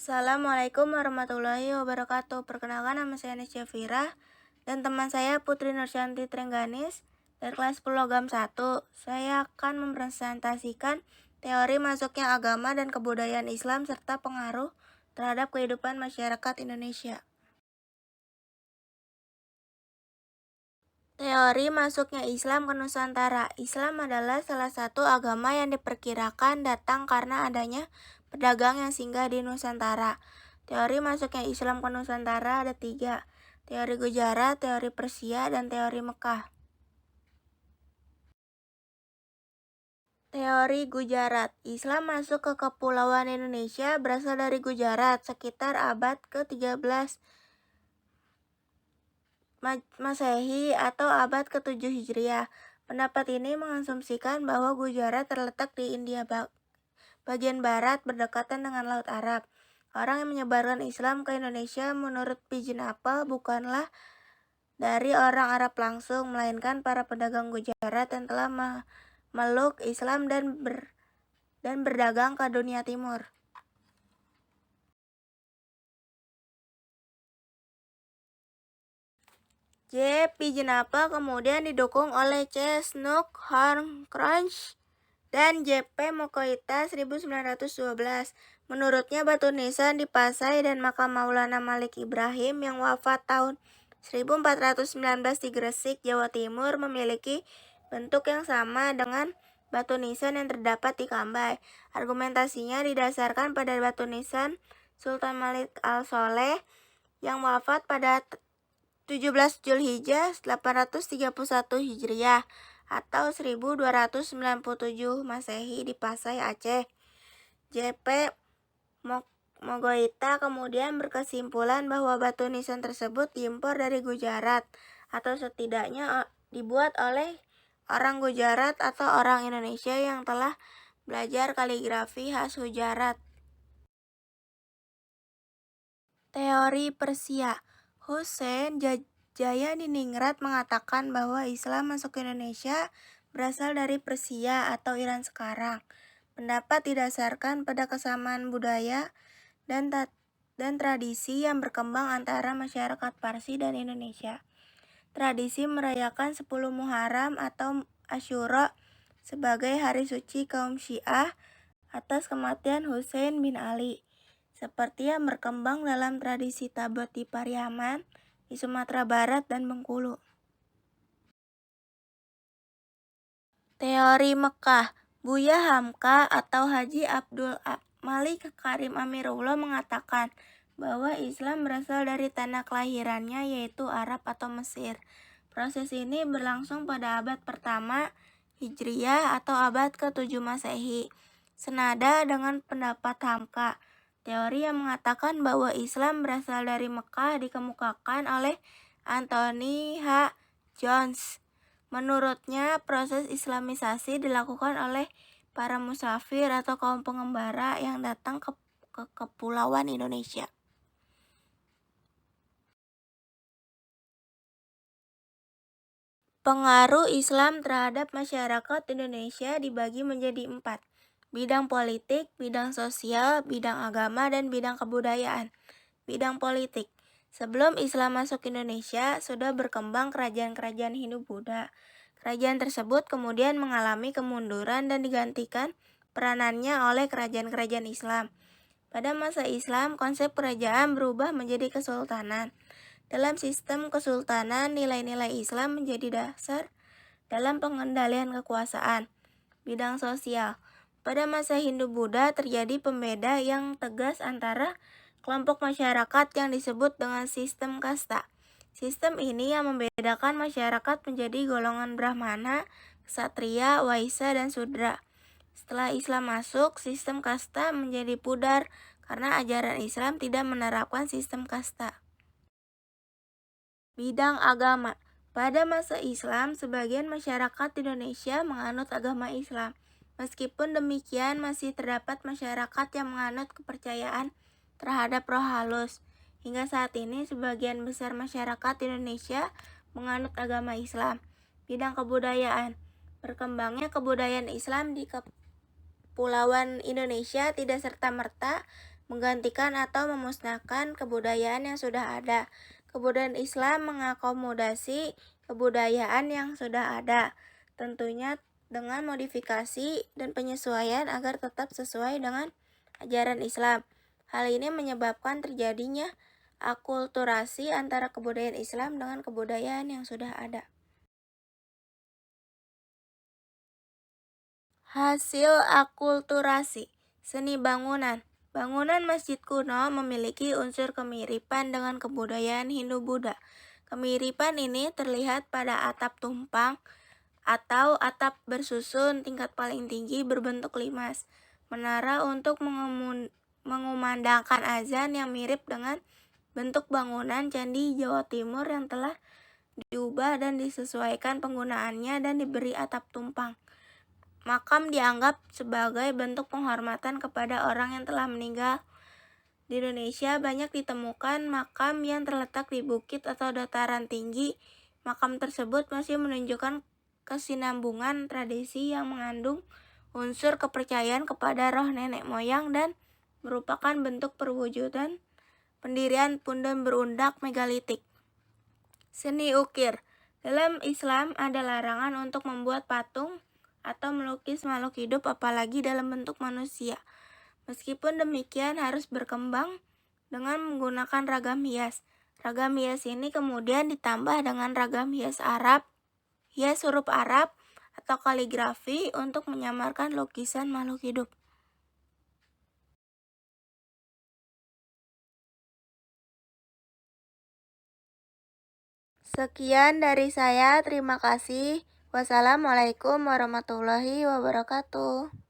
Assalamualaikum warahmatullahi wabarakatuh. Perkenalkan, nama saya Nesya Fira dan teman saya Putri Nursanti Trengganis dari kelas 10 Logam 1. Saya akan mempresentasikan teori masuknya agama dan kebudayaan Islam serta pengaruh terhadap kehidupan masyarakat Indonesia. Teori masuknya Islam ke Nusantara. Islam adalah salah satu agama yang diperkirakan datang karena adanya pedagang yang singgah di Nusantara. Teori masuknya Islam ke Nusantara ada 3, teori Gujarat, teori Persia, dan teori Mekah. Teori Gujarat. Islam masuk ke Kepulauan Indonesia berasal dari Gujarat sekitar abad ke-13 Masehi atau abad ke-7 Hijriah. Pendapat ini mengasumsikan bahwa Gujarat terletak di India bagian barat berdekatan dengan Laut Arab. Orang yang menyebarkan Islam ke Indonesia menurut Pigeon Apple bukanlah dari orang Arab langsung, melainkan para pedagang Gujarat yang telah memeluk Islam dan berdagang ke dunia timur. J. Pigeon Apple kemudian didukung oleh C. Snook Horncrux dan J.P. Mokoita 1912. Menurutnya batu nisan di Pasai dan makam Maulana Malik Ibrahim yang wafat tahun 1419 di Gresik, Jawa Timur memiliki bentuk yang sama dengan batu nisan yang terdapat di Kambay. Argumentasinya didasarkan pada batu nisan Sultan Malik al-Soleh yang wafat pada 17 Zulhijjah 831 Hijriah atau 1297 Masehi di Pasai, Aceh. J.P. Mogoita kemudian berkesimpulan bahwa batu nisan tersebut diimpor dari Gujarat atau setidaknya dibuat oleh orang Gujarat atau orang Indonesia yang telah belajar kaligrafi khas Gujarat. Teori Persia. Hussein Jayadiningrat mengatakan bahwa Islam masuk ke Indonesia berasal dari Persia atau Iran sekarang. Pendapat didasarkan pada kesamaan budaya dan tradisi yang berkembang antara masyarakat Parsi dan Indonesia. Tradisi merayakan 10 Muharram atau Asyura sebagai hari suci kaum Syiah atas kematian Hussein bin Ali, seperti yang berkembang dalam tradisi Tabot di Pariaman, di Sumatera Barat dan Bengkulu. Teori Mekah. Buya Hamka atau Haji Abdul Malik Karim Amirullah mengatakan bahwa Islam berasal dari tanah kelahirannya yaitu Arab atau Mesir. Proses ini berlangsung pada abad pertama Hijriah atau abad ke-7 Masehi. Senada dengan pendapat Hamka, teori yang mengatakan bahwa Islam berasal dari Mekah dikemukakan oleh Anthony H. Jones. Menurutnya, proses Islamisasi dilakukan oleh para musafir atau kaum pengembara yang datang ke Kepulauan Indonesia. Pengaruh Islam terhadap masyarakat Indonesia dibagi menjadi 4. Bidang politik, bidang sosial, bidang agama, dan bidang kebudayaan. Bidang politik. Sebelum Islam masuk Indonesia, sudah berkembang kerajaan-kerajaan Hindu-Buddha. Kerajaan tersebut kemudian mengalami kemunduran dan digantikan peranannya oleh kerajaan-kerajaan Islam. Pada masa Islam, konsep kerajaan berubah menjadi kesultanan. Dalam sistem kesultanan, nilai-nilai Islam menjadi dasar dalam pengendalian kekuasaan. Bidang sosial. Pada masa Hindu-Buddha terjadi pembeda yang tegas antara kelompok masyarakat yang disebut dengan sistem kasta. Sistem ini yang membedakan masyarakat menjadi golongan Brahmana, Ksatria, Waisya, dan Sudra. Setelah Islam masuk, sistem kasta menjadi pudar karena ajaran Islam tidak menerapkan sistem kasta. Bidang agama. Pada masa Islam, sebagian masyarakat Indonesia menganut agama Islam. Meskipun demikian, masih terdapat masyarakat yang menganut kepercayaan terhadap roh halus. Hingga saat ini, sebagian besar masyarakat Indonesia menganut agama Islam. Bidang kebudayaan. Berkembangnya kebudayaan Islam di Kepulauan Indonesia tidak serta-merta menggantikan atau memusnahkan kebudayaan yang sudah ada. Kebudayaan Islam mengakomodasi kebudayaan yang sudah ada, tentunya dengan modifikasi dan penyesuaian agar tetap sesuai dengan ajaran Islam. Hal ini menyebabkan terjadinya akulturasi antara kebudayaan Islam dengan kebudayaan yang sudah ada. Hasil akulturasi, seni bangunan. Bangunan masjid kuno memiliki unsur kemiripan dengan kebudayaan Hindu-Buddha. Kemiripan ini terlihat pada atap tumpang atau atap bersusun tingkat paling tinggi berbentuk limas. Menara untuk mengumandangkan azan yang mirip dengan bentuk bangunan Candi Jawa Timur yang telah diubah dan disesuaikan penggunaannya dan diberi atap tumpang. Makam dianggap sebagai bentuk penghormatan kepada orang yang telah meninggal. Di Indonesia banyak ditemukan makam yang terletak di bukit atau dataran tinggi. Makam tersebut masih menunjukkan kesinambungan tradisi yang mengandung unsur kepercayaan kepada roh nenek moyang dan merupakan bentuk perwujudan pendirian punden berundak megalitik. Seni ukir. Dalam Islam ada larangan untuk membuat patung atau melukis makhluk hidup apalagi dalam bentuk manusia. Meskipun demikian harus berkembang dengan menggunakan ragam hias. Ragam hias ini kemudian ditambah dengan ragam hias Arab, hias huruf Arab atau kaligrafi untuk menyamarkan lukisan makhluk hidup. Sekian dari saya, terima kasih. Wassalamualaikum warahmatullahi wabarakatuh.